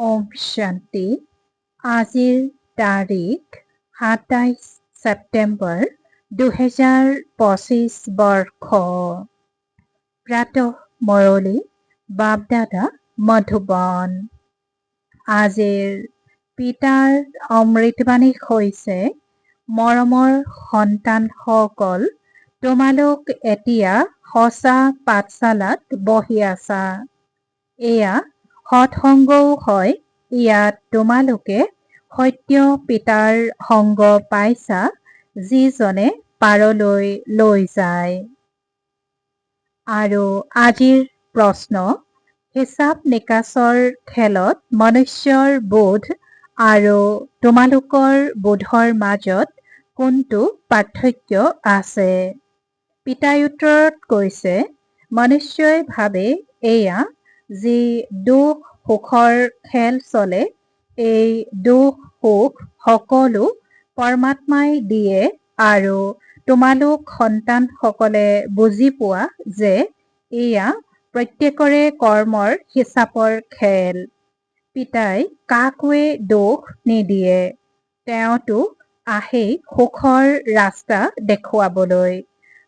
ওম শান্তি। আজিৰ তাৰিখ ২৭ ছেপ্টেম্বৰ ২০২৫ বৰ্ষ। প্ৰাতঃ মৰলী বাপদাদা মধুবন। আজিৰ পিতাৰ অমৃতবাণী হৈছে, মৰমৰ সন্তানসকল, তোমালোক এতিয়া সঁচা পাঠশালাত বহি আছা। এয়া সৎসংগও হয়। ইয়াত তোমালোকে সত্য পিতাৰ সংগ পাইছা, যিজনে পাৰলৈ লৈ যায়। আৰু আজিৰ প্ৰশ্ন, হিচাপ নিকাচৰ খেলত মনুষ্যৰ বোধ আৰু তোমালোকৰ বোধৰ মাজত কোনটো পাৰ্থক্য আছে? পিতাই উত্তৰত কৈছে, মনুষ্যই ভাবে এয়া যি দুখ সুখৰ খেল চলে, এই দুখ সুখ সকলো পৰমাত্মাই দিয়ে আৰু তোমালোক সন্তানসকলে বুজি পোৱা যে এয়া প্ৰত্যেকৰে কৰ্মৰ হিচাপৰ খেল। পিতাই কাকোৱে দোষ নিদিয়ে। তেওঁতো আহেই সুখৰ ৰাস্তা দেখুৱাবলৈ।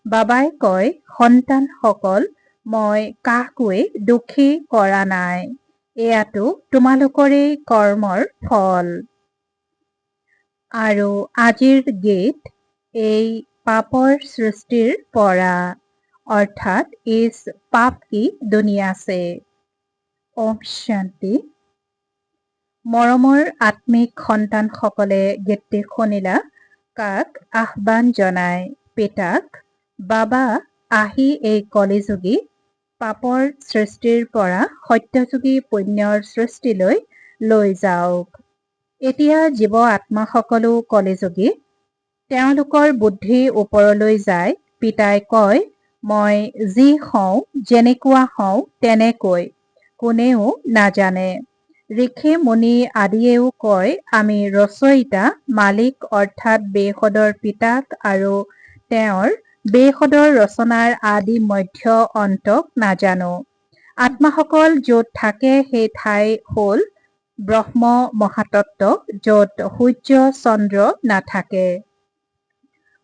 বাবাই কয়, সন্তানসকল, মই কাকোৱে দুখী কৰা নাই। এয়াতো তোমালোকৰেই কৰ্মৰ ফল। আৰু আজিৰ গীত, এই পাপৰ সৃষ্টিৰ পৰা, অৰ্থাৎ ইছ পাপ কি দুনিয়া ছে। ওম শান্তি। মৰমৰ আত্মিক সন্তানসকলে গীতটি শুনিলা। কাক আহ্বান জনায়? পিতাক। বাবা আহি এই কলিযুগী পাপৰ সৃষ্টিৰ পৰা সত্যযুগী পুণ্যৰ সৃষ্টিলৈ লৈ যাওক। এতিয়া জীৱ আত্মাসকলো কলিযুগী। তেওঁলোকৰ বুদ্ধি ওপৰলৈ যায়। পিতাই কয়, মই যি হওঁ, যেনেকুৱা হওঁ তেনেকৈ। কোনেও নাজানে। ঋষি মুনি আদিয়েও কয়, আমি ৰচয়িতা মালিক অৰ্থাৎ বেশদৰ পিতাক আৰু তেওঁৰ বেশদৰ ৰচনাৰ আদি মধ্য অন্তক নাজানো। আত্মাসকল য'ত থাকে সেই ঠাই হ'ল ব্ৰহ্ম মহাতত্ব, য'ত সূৰ্য চন্দ্ৰ নাথাকে।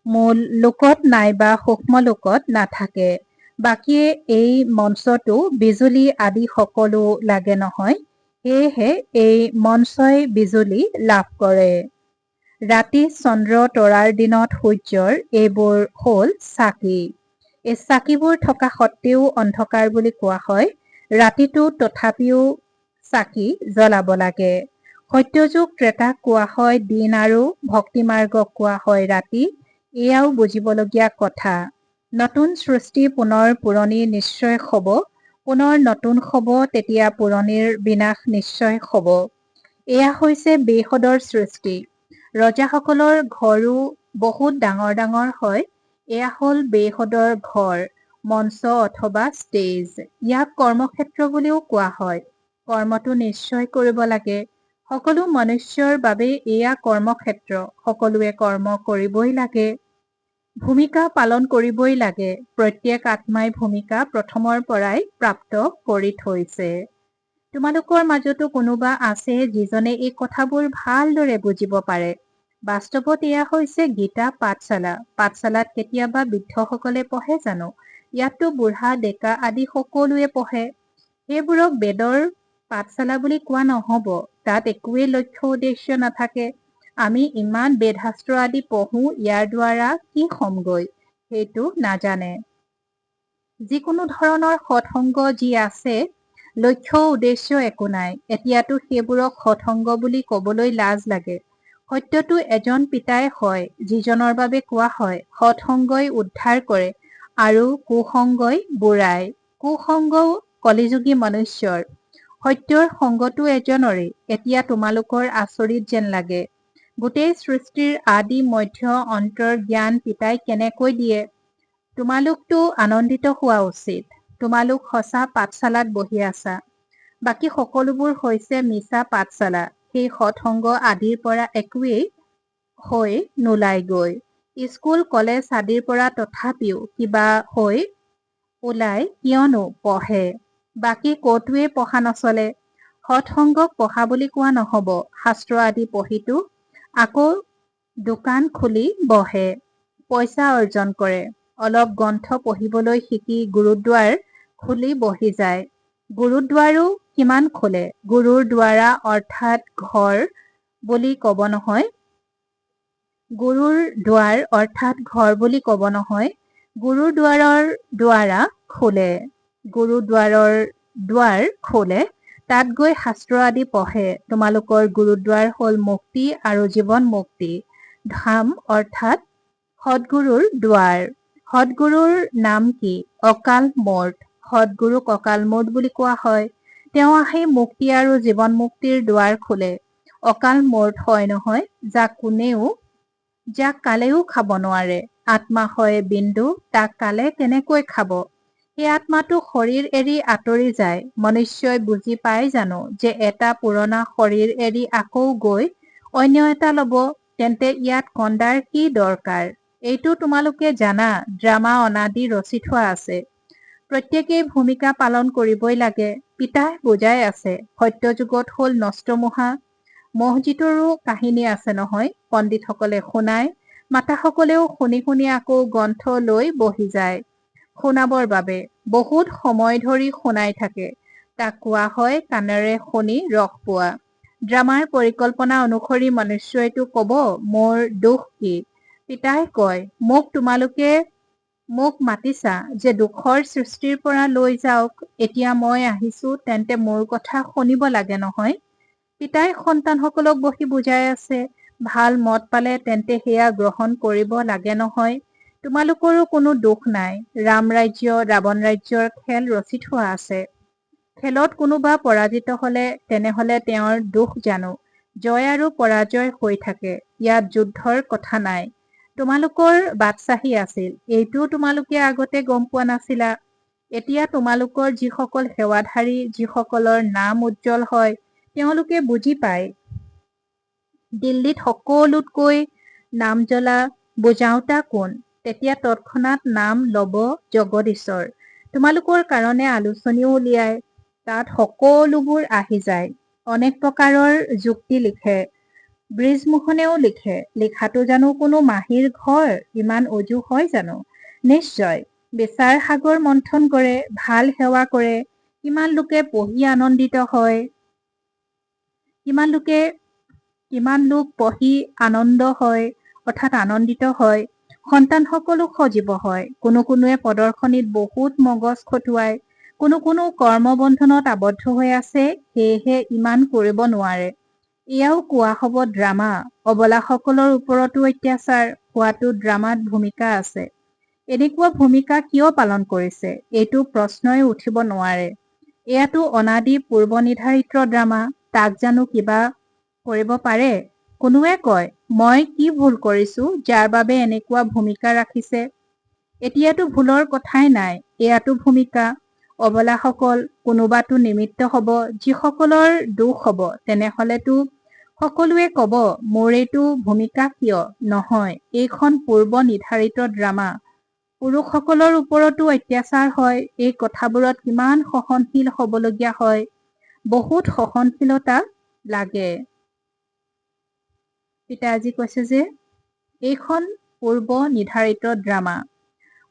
মূল লোকত নাইবা সূক্ষ্ম লোকত নাথাকে। বাকী এই মঞ্চতো বিজুলী আদি সকলো লাগে নহয়। সেয়েহে এই মঞ্চই বিজুলী লাভ কৰে। ৰাতি চন্দ্ৰ তৰাৰ দিনত সূৰ্যৰ এইবোৰ হ'ল চাকি। এই চাকিবোৰ থকা সত্ত্বেও অন্ধকাৰ বুলি কোৱা হয়। ৰাতিটো তথাপিও চাকি জ্বলাব লাগে। সত্যযুগ ত্ৰেতাক কোৱা হয় দিন আৰু ভক্তিমাৰ্গক কোৱা হয় ৰাতি। এয়াও বুজিবলগীয়া কথা। নতুন সৃষ্টি পুনৰ পুৰণি নিশ্চয় হ'ব। পুনৰ নতুন হ'ব, তেতিয়া পুৰণিৰ বিনাশ নিশ্চয় হ'ব। এয়া হৈছে বেশদৰ সৃষ্টি। ৰজাসকলৰ ঘৰো বহুত ডাঙৰ ডাঙৰ হয়। এয়া হ'ল বেশদৰ ঘৰ, মঞ্চ অথবা ষ্টেজ। ইয়াক কৰ্মক্ষেত্ৰ বুলিও কোৱা হয়। কৰ্মটো নিশ্চয় কৰিব লাগে। সকলো মনুষ্যৰ বাবে এয়া কৰ্মক্ষেত্ৰ। সকলোৱে কৰ্ম কৰিবই লাগে। ভূমিকা পালন কৰিবই লাগে। প্ৰত্যেক আত্মাই ভূমিকা প্ৰথমৰ পৰাই প্ৰাপ্ত কৰি থৈছে। তোমালোকৰ মাজতো কোনোবা আছে যিজনে এই কথাবোৰ ভালদৰে বুজিব পাৰে। বাস্তৱত এয়া হৈছে গীতা পাঠশালা। পাঠশালাত কেতিয়াবা বৃদ্ধসকলে পঢ়ে জানো? ইয়াততো বুঢ়া ডেকা আদি সকলোৱে পঢ়ে। সেইবোৰক বেদৰ পাঠশালা বুলি কোৱা নহ'ব। তাত একোৱেই লক্ষ্য উদ্দেশ্য নাথাকে। আমি ইমান বেদশাস্ত্ৰ আদি পঢ়ো, ইয়াৰ দ্বাৰা কি হ'মগৈ সেইটো নাজানে। যিকোনো ধৰণৰ সৎসংগ যি আছে, লক্ষ্য উদ্দেশ্য একো নাই। এতিয়াতো সেইবোৰক সৎসংগ বুলি ক'বলৈ লাজ লাগে। সত্যটো এজন পিতাই হয়, যিজনৰ বাবে কোৱা হয় সৎসংগই উদ্ধাৰ কৰে আৰু কুসংগই বুঢ়ায়। কুসংগও কলিযুগী মনুষ্যৰ। সত্যৰ সংগটো এজনৰে। এতিয়া তোমালোকৰ আচৰিত যেন লাগে। গোটেই সৃষ্টিৰ আদি মধ্য অন্তৰ জ্ঞান পিতাই কেনেকৈ দিয়ে? তোমালোকতো আনন্দিত হোৱা উচিত। তোমালোক সঁচা পাঠশালাত বহি আছা। বাকী সকলোবোৰ হৈছে মিছা পাঠশালা। সেই সৎসংগ আদিৰ পৰা একোৱেই হৈ নোলায়গৈ। স্কুল কলেজ আদিৰ পৰা তথাপিও কিবা হৈ ওলাই, কিয়নো পঢ়ে। বাকী ক'তোৱে পঢ়া নচলে। সৎসংগক পঢ়া বুলি কোৱা নহ'ব। শাস্ত্ৰ আদি পঢ়িতো আকৌ দোকান খুলি বহে, পইচা অৰ্জন কৰে। অলপ গ্ৰন্থ পঢ়িবলৈ শিকি গুৰুদ্বাৰ খুলি বহি যায়। গুৰুদ্বাৰো কিমান খোলে? গুৰুৰ দ্বাৰা অৰ্থাৎ ঘৰ বুলি ক'ব নহয়। গুৰুৰ দুৱাৰ অৰ্থাৎ ঘৰ বুলি ক'ব নহয়। গুৰুৰ দুৱাৰৰ দ্বাৰা খোলে। গুৰুদ্বাৰৰ দুৱাৰ খোলে, তাত গৈ শাস্ত্ৰ আদি পঢ়ে। তোমালোকৰ গুৰুদ্বাৰ হ'ল মুক্তি আৰু জীৱন মুক্তি ধাম অৰ্থাৎ সদগুৰুৰ দুৱাৰ। সদগুৰুৰ নাম কি? অকাল মূৰ্ত। সদগুৰুক অকাল মূৰ্ত বুলি কোৱা হয়। তেওঁ আহি মুক্তি আৰু জীৱন মুক্তিৰ দুৱাৰ খোলে। অকাল মূৰ্ত হয় নহয়, যাক কালেও খাব নোৱাৰে। আত্মা হয় বিন্দু, তাক কালে কেনেকৈ খাব? সেই আত্মাটো শৰীৰ এৰি আঁতৰি যায়। মনুষ্যই বুজি পায় জানো যে এটা পুৰণা শৰীৰ এৰি আকৌ গৈ অন্য এটা ল'ব? তেন্তে ইয়াত কন্দাৰ কি দৰকাৰ? এইটো তোমালোকে জানা, ড্ৰামা অনাদি ৰচি থোৱা আছে। প্ৰত্যেকেই ভূমিকা পালন কৰিবই লাগে। পিতাই বুজাই আছে, সত্যযুগত হ'ল নষ্টমোহা। মহজিদৰো কাহিনী আছে নহয়। পণ্ডিতসকলে শুনায়, মাতাসকলেও শুনি শুনি আকৌ গ্ৰন্থ লৈ বহি যায় শুনাবৰ বাবে। বহুত সময় ধৰি শুনাই থাকে। তাক কোৱা হয় কাণেৰে শুনি ৰস পোৱা। ড্ৰামাৰ পৰিকল্পনা অনুসৰি মনুষ্যইটো কব, মোৰ দোষ কি? পিতাই কয়, তোমালোকে মোক মাতিছা যে দুখৰ সৃষ্টিৰ পৰা লৈ যাওক। এতিয়া মই আহিছো, তেন্তে মোৰ কথা শুনিব লাগে নহয়। পিতাই সন্তানসকলক বহি বুজাই আছে, ভাল মত পালে তেন্তে সেয়া গ্ৰহণ কৰিব লাগে নহয়। তোমালোকৰো কোনো দোষ নাই। ৰাম ৰাজ্য ৰাৱণ ৰাজ্যৰ খেল ৰচি থোৱা আছে। খেলত কোনোবা পৰাজিত হলে তেনেহলে তেওঁৰ দোষ জানো? জয় আৰু পৰাজয় হৈ থাকে, ইয়াত যুদ্ধৰ কথা নাই। তোমালোকৰ বাদশ্বাহী আছিল, এইটোও তোমালোকে আগতে গম পোৱা নাছিলা। এতিয়া তোমালোকৰ যিসকল সেৱাধাৰী, যিসকলৰ নাম উজ্জ্বল হয়, তেওঁলোকে বুজি পায়। দিল্লীত সকলোতকৈ নাম জ্বলা বুজাওতা কোন? তেতিয়া তৎক্ষণাৎ নাম লব জগদীশ্বৰ। তোমালোকৰ কাৰণে আলোচনীও উলিয়ায়, তাত সকলোবোৰ আহি যায়। অনেক প্ৰকাৰৰ যুক্তি লিখে, ব্ৰিজমোহনেও লিখে। লিখাটো জানো কোনো মাহীৰ ঘৰ? ইমান উজু হয় জানো? নিশ্চয়। বিচাৰ সাগৰ মন্থন কৰে, ভাল সেৱা কৰে। কিমান লোকে পঢ়ি আনন্দিত হয়। কিমান লোক পঢ়ি আনন্দিত হয়। সন্তান সকলো সজীৱ হয়। কোনোৱে প্ৰদৰ্শনীত বহুত মগজ খটুৱায়। কোনো কৰ্মবন্ধনত আবদ্ধ হৈ আছে, সেয়েহে ইমান কৰিব নোৱাৰে। এয়াও কোৱা হব ড্ৰামা। অবলাসকলৰ ওপৰতো অত্যাচাৰ হোৱাটো ড্ৰামাত ভূমিকা আছে। এনেকুৱা ভূমিকা কিয় পালন কৰিছে, এইটো প্ৰশ্নই উঠিব নোৱাৰে। এয়াতো অনাদি পূৰ্ব নিৰ্ধাৰিত ড্ৰামা, তাক জানো কিবা কৰিব পাৰে? কোনোৱে কয়, মই কি ভুল কৰিছো যাৰ বাবে এনেকুৱা ভূমিকা ৰাখিছে? এতিয়াতো ভুলৰ কথাই নাই, এয়াতো ভূমিকা। অবলাসকল কোনোবাতো নিমিত্ত হব, যিসকলৰ দোষ হব, তেনেহলেতো সকলোৱে কব, মোৰ এইটো ভূমিকা কিয়? নহয়, এইখন পূৰ্ব নিৰ্ধাৰিত ড্ৰামা। পুৰুষসকলৰ ওপৰতো অত্যাচাৰ হয়। এই কথাবোৰত কিমান সহনশীল হবলগীয়া হয়। বহুত সহনশীলতা লাগে। পিতাজী কৈছে যে এইখন পূৰ্ব নিৰ্ধাৰিত ড্ৰামা।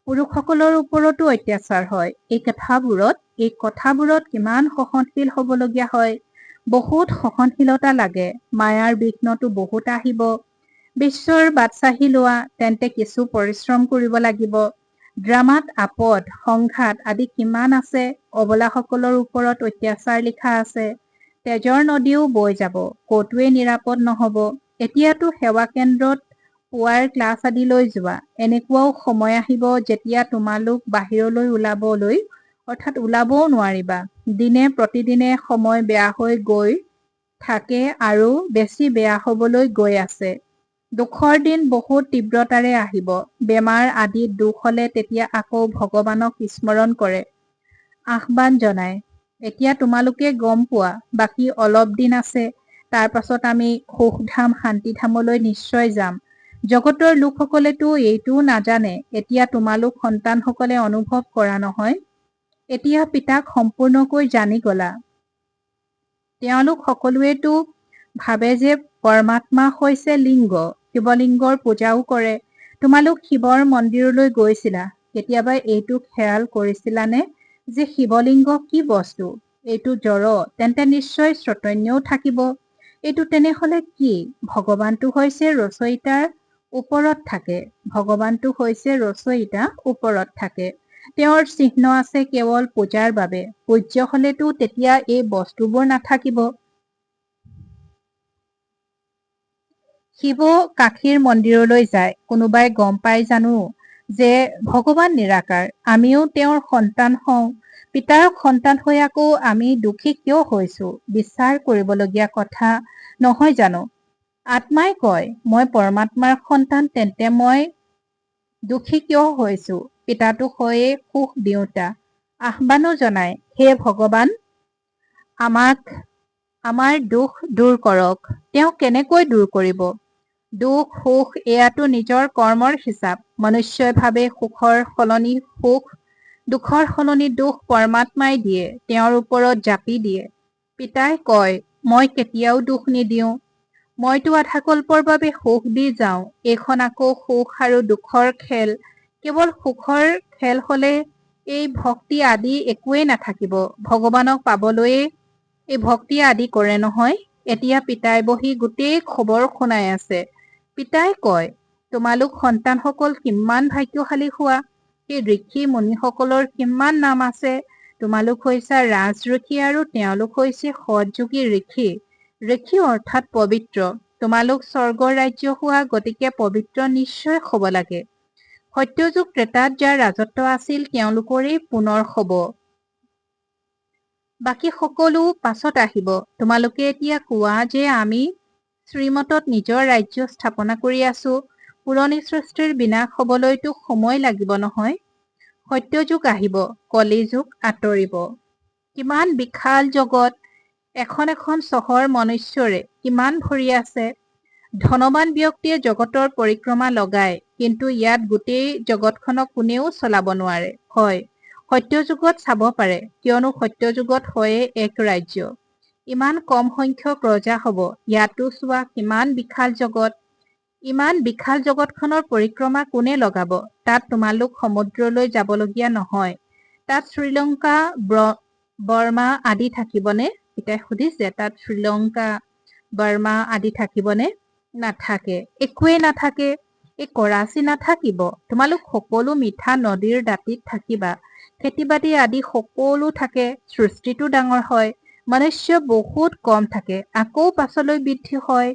পুৰুষসকলৰ ওপৰতো অত্যাচাৰ হয়। এই কথাবোৰত কিমান সহনশীল হবলগীয়া হয়। বহুত সহনশীলতা লাগে। মায়াৰ বিঘ্নটো বহুত আহিব। বিশ্বৰ বাদশ্বাহী লোৱা, তেন্তে কিছু পৰিশ্ৰম কৰিব লাগিব। ড্ৰামাত আপদ, সংঘাত আদি কিমান আছে। অবলাসকলৰ ওপৰত অত্যাচাৰ লিখা আছে। তেজৰ নদীও বৈ যাব, কতোৱে নিৰাপদ নহব। এতিয়াতো সেৱা কেন্দ্ৰত পুৱাৰ ক্লাছ আদি লৈ যোৱা। এনেকুৱাও সময় আহিব যেতিয়া তোমালোক বাহিৰলৈ ওলাবও নোৱাৰিবা। দিনে প্ৰতিদিনে সময় বেয়া হৈ গৈ থাকে আৰু বেছি বেয়া হবলৈ গৈ আছে। দুখৰ দিন বহুত তীব্ৰতাৰে আহিব। বেমাৰ আদিত দুখ হলে তেতিয়া আকৌ ভগৱানক স্মৰণ কৰে, আহ্বান জনায়। এতিয়া তোমালোকে গম পোৱা, বাকী অলপ দিন আছে। তাৰ পাছত আমি সুখধাম শান্তিধামলৈ নিশ্চয় যাম। জগতৰ লোকসকলেতো এইটোও নাজানে। এতিয়া তোমালোক সন্তানসকলে অনুভৱ কৰা নহয়। এতিয়া পিতাক সম্পূৰ্ণকৈ জানি গলা। তেওঁলোক সকলোৱেতো ভাবে যে পৰমাত্মা হৈছে লিংগ, শিৱলিংগৰ পূজাও কৰে। তোমালোক শিৱৰ মন্দিৰলৈ গৈছিলা, কেতিয়াবা এইটো খেয়াল কৰিছিলানে যে শিৱলিংগ কি বস্তু? এইটো জড়, তেন্তে নিশ্চয় চৈতন্যও থাকিব। এইটো তেনেহলে কি? ভগৱানটো হৈছে ৰচয়িতাৰ ওপৰত থাকে। ভগৱানটো হৈছে ৰচয়িতা ওপৰত থাকে। তেওঁৰ চিহ্ন আছে কেৱল পূজাৰ বাবে। পূজ্য হলেতো তেতিয়া এই বস্তুবোৰ নাথাকিব। শিৱ কাশীৰ মন্দিৰলৈ যায়। কোনোবাই গম পাই জানো যে ভগৱান নিৰাকাৰ? আমিও তেওঁৰ সন্তান হওঁ। পিতাৰ সন্তান হৈ আকৌ আমি দুখী কিয় হৈছো? বিচাৰ কৰিবলগীয়া কথা নহয় জানো? আত্মাই কয় মই পৰমাত্মাৰ সন্তান, তেন্তে মই দুখী কিয় হৈছো? পিতাটো হয়ে সুখ দিওঁতা। আহ্বানো জনায়, হে ভগৱান, আমাৰ দুখ দূৰ কৰক। তেওঁ কেনেকৈ দূৰ কৰিব? দুখ সুখ এয়াতো নিজৰ কৰ্মৰ হিচাপ। মনুষ্যই ভাবে সুখৰ সলনি সুখ, দুখৰ সলনি দুখ পৰমাত্মাই দিয়ে, তেওঁৰ ওপৰত জাপি দিয়ে। পিতাই কয় মই কেতিয়াও দুখ নিদিওঁ। মইতো আধাকল্পৰ বাবে সুখ দি যাওঁ। এইখন আকৌ সুখ আৰু দুখৰ খেল। কেৱল সুখৰ খেল হলে এই ভক্তি আদি একোৱেই নাথাকিব। ভগৱানক পাবলৈয়ে এই ভক্তি আদি কৰে নহয়। এতিয়া পিতাই বহি গোটেই খবৰ শুনাই আছে। পিতাই কয় তোমালোক সন্তানসকল কিমান ভাগ্যশালী হোৱা। সেই ঋষি মুনিসকলৰ কিমান নাম আছে। তোমালোক হৈছে ৰাজঋষি আৰু তেওঁলোক হৈছে সৎযোগী ঋষি। ঋষি অৰ্থাৎ পবিত্ৰ। তোমালোক স্বৰ্গৰ ৰাজ্য হোৱা, গতিকে পবিত্ৰ নিশ্চয় হব লাগে। সত্যযুগ ত্ৰেতাত যাৰ ৰাজত্ব আছিল তেওঁলোকৰেই পুনৰ হব। বাকী সকলো পাছত আহিব। তোমালোকে এতিয়া কোৱা যে আমি শ্ৰীমতত নিজৰ ৰাজ্য স্থাপনা কৰি আছো। পুৰণি সৃষ্টিৰ বিনাশ হবলৈতো সময় লাগিব নহয়। সত্যযুগ আহিব, কলি যুগ আঁতৰিব। কিমান বিশাল জগত, এখন এখন চহৰ মনুষ্যৰে কিমান ভৰি আছে। ধনৱান ব্যক্তিয়ে জগতৰ পৰিক্ৰমা লগায়, কিন্তু ইয়াত গোটেই জগতখনক কোনেও চলাব নোৱাৰে। হয়, সত্যযুগত চাব পাৰে, কিয়নো সত্যযুগত হয়ে এক ৰাজ্য। ইমান কম সংখ্যক ৰজা হব। ইয়াতো চোৱা কিমান বিশাল জগত। ইমান বিশাল জগতখনৰ পৰিক্ৰমা কোনে লগাব? তাত তোমালোক সমুদ্ৰলৈ যাবলগীয়া নহয়। তাত শ্ৰীলংকা বৰ্মা আদি থাকিবনে? পিতাই সুধিছে তাত শ্ৰীলংকা বৰ্মা আদি থাকিবনে? নাথাকে, একোৱেই নাথাকে। এই কৰাচী নাথাকিব। তোমালোক সকলো মিঠা নদীৰ দাঁতিত থাকিবা। খেতি বাতি আদি সকলো থাকে। সৃষ্টিটো ডাঙৰ হয়। মনুষ্য বহুত কম থাকে, আকৌ পাছলৈ বৃদ্ধি হয়।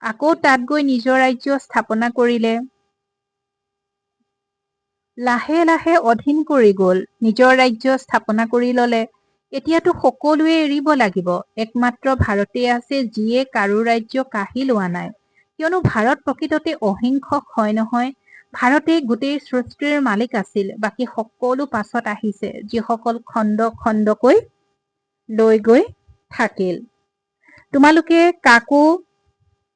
আকৌ তাত গৈ নিজৰ ৰাজ্য স্থাপনা কৰিলে। লাহে লাহে অধীন কৰি গল, নিজৰ ৰাজ্য স্থাপনা কৰি ললে। এতিয়াতো সকলোৱে এৰিব লাগিব। একমাত্ৰ ভাৰতেই আছে যিয়ে কাৰো ৰাজ্য কাঢ়ি লোৱা নাই। কিয়নো ভাৰত প্ৰকৃততে অহিংসক হয় নহয়। ভাৰতেই গোটেই সৃষ্টিৰ মালিক আছিল। বাকী সকলো পাছত আহিছে, যিসকল খণ্ড খণ্ডকৈ লৈ গৈ থাকিল। তোমালোকে কাকো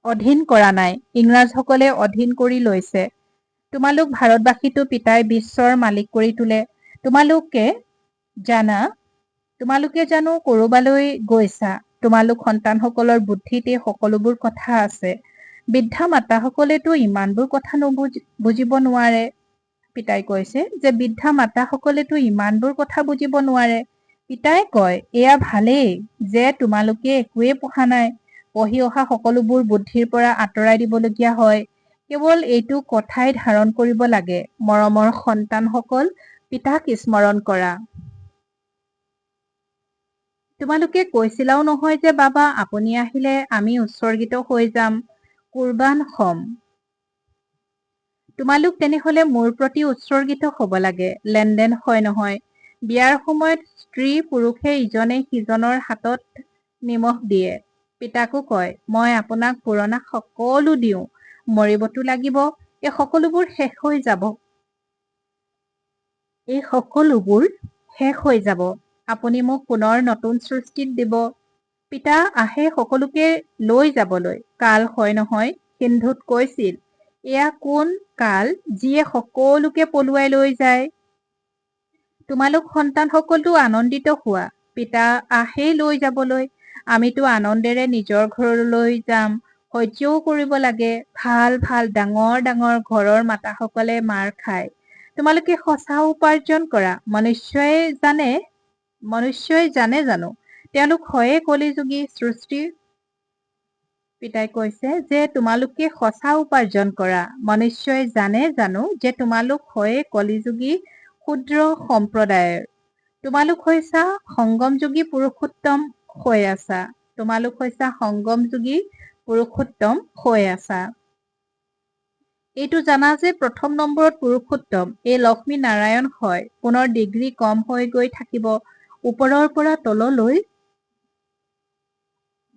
অধীন কৰা নাই, ইংৰাজসকলে অধীন কৰি লৈছে। তোমালোক ভাৰতবাসীতো পিতাই বিশ্বৰ মালিক কৰি তোলে। তোমালোকে জানো কৰবালৈ গৈছা? তোমালোক সন্তানসকলৰ বুদ্ধিতে সকলোবোৰ কথা আছে। বৃদ্ধা মাতাসকলেতো ইমানবোৰ কথা বুজিব নোৱাৰে। পিতাই কৈছে যে বৃদ্ধা মাতাসকলেতো ইমানবোৰ কথা বুজিব নোৱাৰে। পিতাই কয় এয়া ভালেই যে তোমালোকে একোৱেই পঢ়া নাই। পঢ়ি অহা সকলোবোৰ বুদ্ধিৰ পৰা আঁতৰাই দিবলগীয়া হয়। কেৱল এইটো কথাই ধাৰণ কৰিব লাগে, মৰমৰ সন্তানসকল, পিতাক স্মৰণ কৰা। তোমালোকে কৈছিলাও নহয় যে বাবা আপুনি আহিলে আমি উৎসৰ্গিত হৈ যাম, কুৰবান হম। তোমালোক তেনেহলে মোৰ প্ৰতি উৎসৰ্গিত হব লাগে। লেনদেন হয় নহয়। বিয়াৰ সময়ত স্ত্ৰী পুৰুষে ইজনে সিজনৰ হাতত নিমখ দিয়ে। পিতাকো কয় মই আপোনাক পুৰণা সকলো দিওঁ, মৰিবতো লাগিব। এই সকলোবোৰ শেষ হৈ যাব। আপুনি মোক পুনৰ নতুন সৃষ্টিত দিব। পিতা আহে সকলোকে লৈ যাবলৈ। কাল হয় নহয়। সিন্ধুত কৈছিল এয়া কোন কাল যিয়ে সকলোকে পলুৱাই লৈ যায়। তোমালোক সন্তান সকলো আনন্দিত হোৱা। পিতা আহেই লৈ যাবলৈ। আমিতো আনন্দেৰে নিজৰ ঘৰলৈ যাম, সহ্যও কৰিব লাগে। ভাল ভাল ডাঙৰ ডাঙৰ ঘৰৰ মাতাসকলে মাৰ খায়। তোমালোকে সঁচা উপাৰ্জন কৰা। মনুষ্যই জানে জানো তেওঁলোক হয়ে কলিযুগী সৃষ্টি? পিতাই কৈছে যে তোমালোকে সঁচা উপাৰ্জন কৰা। মনুষ্যই জানে জানো যে তোমালোক হয়ে কলিযুগী ক্ষুদ্ৰ সম্প্ৰদায়ৰ। তোমালোক হৈছা সংগমযোগী পুৰুষোত্তম হৈ আছা। তোমালোক হৈছা সংগমযোগী পুৰুষোত্তম হৈ আছা। এইটো জানা যে প্ৰথম নম্বৰত পুৰুষোত্তম এই লক্ষ্মী নাৰায়ণ হয়। পুনৰ ডিগ্ৰী কম হৈ গৈ থাকিব ওপৰৰ পৰা তললৈ।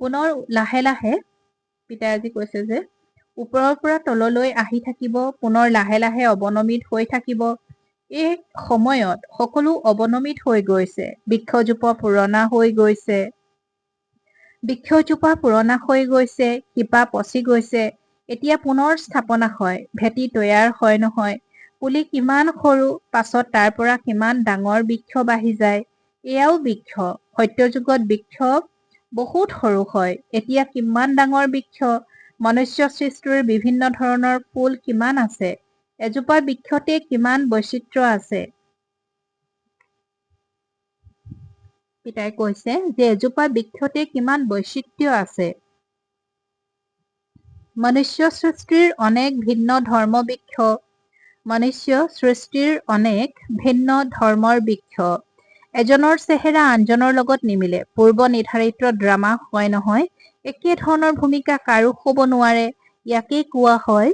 পুনৰ লাহে লাহে পিতাই আজি কৈছে যে ওপৰৰ পৰা তললৈ আহি থাকিব, পুনৰ লাহে লাহে অৱনমিত হৈ থাকিব। এই সময়ত সকলো অৱনমিত হৈ গৈছে। বৃক্ষজোপা পুৰণা হৈ গৈছে। শিপা পচি গৈছে। এতিয়া পুনৰ স্থাপনা হয়। ভেটি তৈয়াৰ হয় নহয়। পুলি কিমান সৰু, পাছত তাৰ পৰা কিমান ডাঙৰ বৃক্ষ বাঢ়ি যায়। এয়াও বৃক্ষ। সত্যযুগত বৃক্ষ বহুত সৰু হয়। এতিয়া কিমান ডাঙৰ বৃক্ষ। মনুষ্য সৃষ্টিৰ বিভিন্ন ধৰণৰ ফুল কিমান আছে। এজোপা বৃক্ষতে কিমান বৈচিত্ৰ্য আছে। পিতাই কৈছে যে এজোপা বৃক্ষতে কিমান বৈচিত্ৰ্য আছে। মনুষ্য সৃষ্টিৰ অনেক ভিন্ন ধৰ্মৰ বৃক্ষ। এজনৰ চেহেৰা আনজনৰ লগত নিমিলে। পূৰ্ব নিৰ্ধাৰিত ড্ৰামা হয় নহয়। একে ধৰণৰ ভূমিকা কাৰো হ'ব নোৱাৰে। ইয়াকেই কোৱা হয়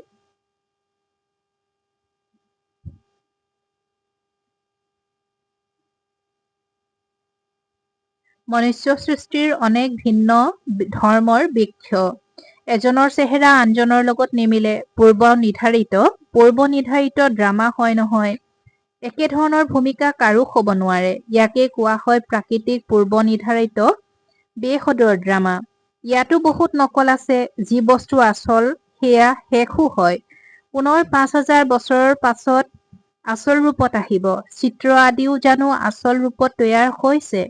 মনুষ্য সৃষ্টিৰ অনেক ভিন্ন ধৰ্মৰ বৃক্ষ। এজনৰ চেহেৰা আনজনৰ লগত নিমিলে। পূৰ্ব নিৰ্ধাৰিত ড্ৰামা হয় নহয়। একে ধৰণৰ ভূমিকা কাৰো হ'ব নোৱাৰে। ইয়াকেই কোৱা হয় প্ৰাকৃতিক পূৰ্ব নিৰ্ধাৰিত বেসদৰ ড্ৰামা। ইয়াতো বহুত নকল আছে। যি বস্তু আচল সেয়া শেষো হয়। পুনৰ ৫,০০০ বছৰৰ পাছত আচল ৰূপত আহিব। চিত্ৰ আদিও জানো আচল ৰূপত তৈয়াৰ হৈছে।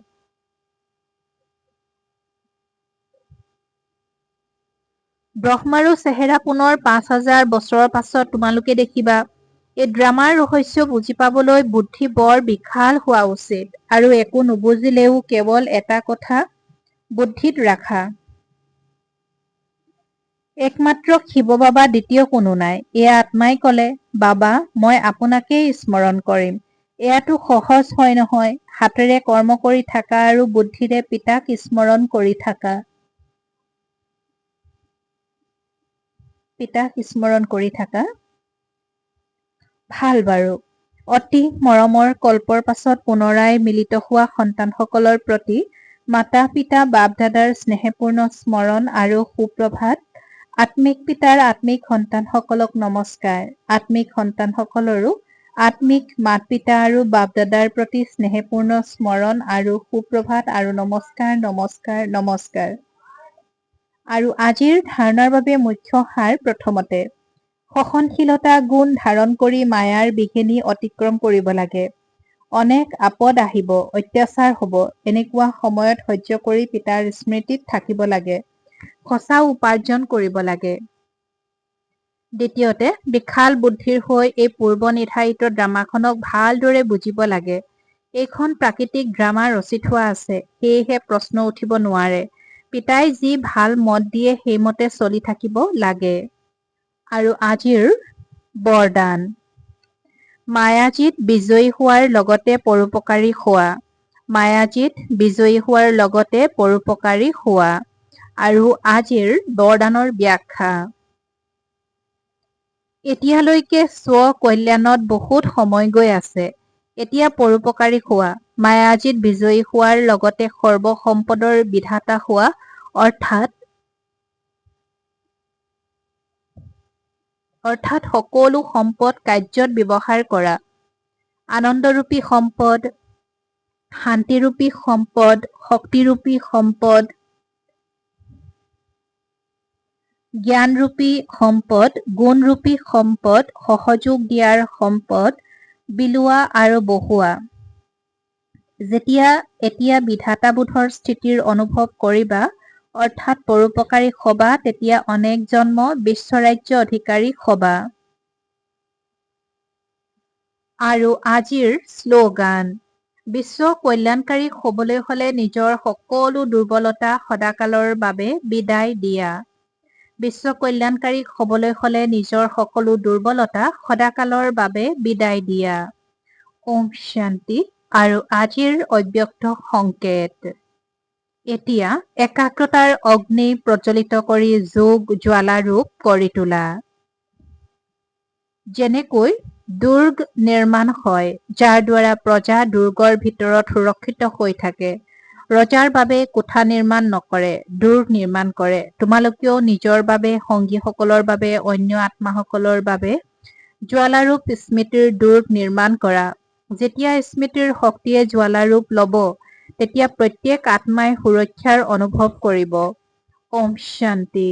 ব্ৰহ্মাৰো চেহেৰা পুনৰ ৫,০০০ বছৰৰ পাছত তোমালোকে দেখিবা। এই ড্ৰামাৰ ৰহস্য বুজি পাবলৈ বুদ্ধি বৰ বিশাল হোৱা উচিত। আৰু একো নুবুজিলেও কেৱল এটা কথা বুদ্ধিত ৰাখা। একমাত্ৰ শিৱ বাবা, দ্বিতীয় কোনো নাই। এয়া আত্মাই ক'লে, বাবা মই আপোনাকেই স্মৰণ কৰিম। এয়াতো সহজ হয় নহয়। হাতেৰে কৰ্ম কৰি থাকা আৰু বুদ্ধিৰে পিতাক স্মৰণ কৰি থাকা। ভাল বাৰু। অতি মৰমৰ কল্পৰ পাছত পুনৰাই মিলিত হোৱা সন্তানসকলৰ প্ৰতি মাতা পিতা বাপ দাদাৰ স্নেহপূৰ্ণ স্মৰণ আৰু সুপ্ৰভাত। আত্মিক পিতাৰ আত্মিক সন্তানসকলক নমস্কাৰ। আত্মিক সন্তানসকলৰো আত্মিক মাত পিতা আৰু বাপ দাদাৰ প্ৰতি স্নেহপূৰ্ণ স্মৰণ আৰু সুপ্ৰভাত আৰু নমস্কাৰ নমস্কাৰ নমস্কাৰ। আৰু আজিৰ ধাৰণাৰ বাবে মুখ্য সাৰ প্ৰথমতে সহনশীলতা গুণ ধাৰণ কৰি মায়াৰ বিঘিনি অতিক্ৰম কৰিব লাগে। অনেক আপদ আহিব, অত্যাচাৰ হ'ব। এনেকুৱা সময়ত সহ্য কৰি পিতাৰ স্মৃতিত থাকিব লাগে। সঁচা উপাৰ্জন কৰিব লাগে। দ্বিতীয়তে বিশাল বুদ্ধিৰ হৈ এই পূৰ্ব নিৰ্ধাৰিত ড্ৰামাখনক ভালদৰে বুজিব লাগে। এইখন প্ৰাকৃতিক ড্ৰামা ৰচি থোৱা আছে। সেয়েহে প্ৰশ্ন উঠিব নোৱাৰে। পিতাই যি ভাল মত দিয়ে সেইমতে চলি থাকিব লাগে। আৰু আজিৰ বৰদান। মায়াজীত বিজয়ী হোৱাৰ লগতে পৰোপকাৰী হোৱা। মায়াজীত বিজয়ী হোৱাৰ লগতে পৰোপকাৰী হোৱা। আৰু আজিৰ বৰদানৰ ব্যাখ্যা। এতিয়ালৈকে স্ব-কল্যাণত বহুত সময় গৈ আছে। এতিয়া পৰোপকাৰী হোৱা। মায়াজীত বিজয়ী হোৱাৰ লগতে সৰ্বসম্পদৰ বিধাতা হোৱা, অৰ্থাৎ সকলো সম্পদ কাৰ্যত ব্যৱহাৰ কৰা। আনন্দৰূপী সম্পদ, শান্তিৰূপী সম্পদ, শক্তিৰূপী সম্পদ, জ্ঞানৰূপী সম্পদ, গুণৰূপী সম্পদ, সহযোগ দিয়াৰ সম্পদ, বিলোৱা আৰু বহোৱা। যেতিয়া এতিয়া বিধাতাবোধৰ স্থিতিৰ অনুভৱ কৰিবা, অৰ্থাৎ পৰোপকাৰী হবা, তেতিয়া অনেক জন্ম বিশ্বৰাজ্য অধিকাৰী হবা। আৰু আজিৰ শ্লোগান, বিশ্ব কল্যাণকাৰী হবলৈ হলে নিজৰ সকলো দুৰ্বলতা সদাকালৰ বাবে বিদায় দিয়া। বিশ্ব কল্যাণকাৰী হবলৈ হলে নিজৰ সকলো দুৰ্বলতা সদাকালৰ বাবে বিদায় দিয়া। ওম শান্তি। আৰু আজিৰ অব্যক্ত সংকেত, এতিয়া একাগ্ৰতাৰ অগ্নি প্ৰজ্বলিত কৰি যোগ জ্বালাৰূপ কৰি তোলা। যেনেকৈ দুৰ্গ নিৰ্মাণ হয়, যাৰ দ্বাৰা প্ৰজা দুৰ্গৰ ভিতৰত সুৰক্ষিত হৈ থাকে। ৰজাৰ বাবে কোঠা নিৰ্মাণ নকৰে, দুৰ্গ নিৰ্মাণ কৰে। তোমালোকেও নিজৰ বাবে, সংগীসকলৰ বাবে, অন্য আত্মাসকলৰ বাবে জ্বালাৰূপ স্মৃতিৰ দুৰ্গ নিৰ্মাণ কৰা। যেতিয়া স্মৃতিৰ শক্তিয়ে জ্বালাৰূপ লব, তেতিয়া প্ৰত্যেক আত্মাই সুৰক্ষাৰ অনুভৱ কৰিব। ওম শান্তি।